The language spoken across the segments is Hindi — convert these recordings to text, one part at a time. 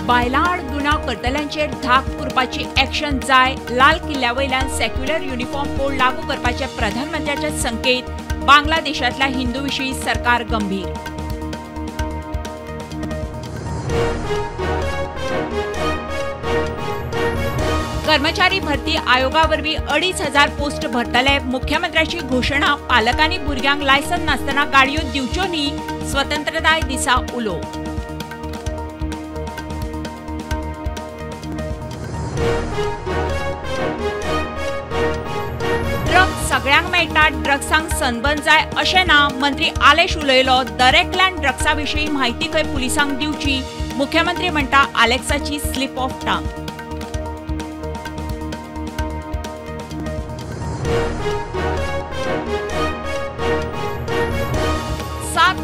बायलाड गुन्हा करतल्यांचेर धाक पुरपाची ॲक्शन जाय, लाल किल्ल्यावयल्यान सेक्युलर युनिफॉर्म कोड लागू करपाचे प्रधानमंत्र्याचे संकेत, बांगलादेशातल्या हिंदू विशीं सरकार गंभीर. कर्मचारी भरती आयोगावरवीं 2,500 पोस्ट भरतले. मुख्यमंत्र्याची घोषणा. पालकांनी भुरग्यांक लायसन नासतना गाडयो दिवच्यो न्ही. स्वतंत्रताय दिसा उलो. ड्रग्स सगळ्यांक मेळटात, ड्रग्सांक संबंद जाय अशें ना. मंत्री आलेश उलयलो. दरेकल्यान ड्रग्सा विशीं म्हायती खंय पुलिसांक दिवची. मुख्यमंत्री म्हणटा आलेक्साची स्लीप ऑफ टंग.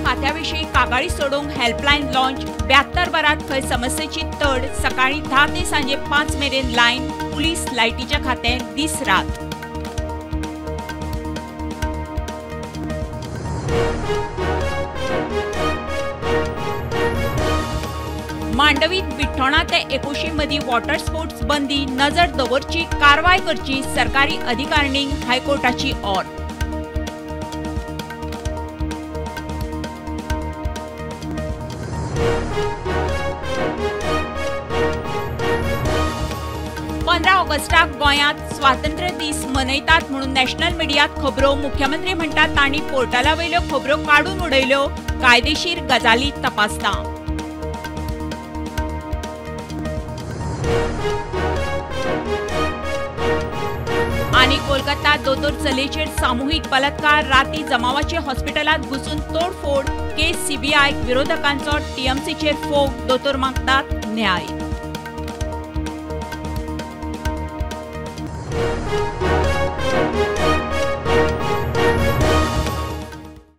खात्याविशीं कागाळी सोडूंक हेल्पलायन लॉन्च. 72 वरांत खंय समस्येची तड. सकाळीं 10 ते सांजे 5 मेरेन लायन. पुलीस लायटीचें खातें दीस रात. मांडवीत बिठोणा ते एकोशी मदीं वॉटर स्पोर्ट्स बंदी. नजर दवरची, कारवाय करची. सरकारी अधिकारिणींक हायकोर्टाची ऑर्डर. ऑगस्टाक गोंयांत स्वातंत्र्य दीस मनयतात म्हणून नॅशनल मिडियांत खबरो. मुख्यमंत्री म्हणटात तांणी पोर्टला वयल्यो खबरो काडून उडयल्यो. कायदेशीर गजाली तपासता. आनी कोलकाता दोतोर चलयेचेर सामुहीक बलात्कार. राती जमावाचे हॉस्पिटलांत घुसून तोडफोड. Case CBI. विरोधकांचो टीएमसीचेर फोग. दोतोर मागतात न्याय.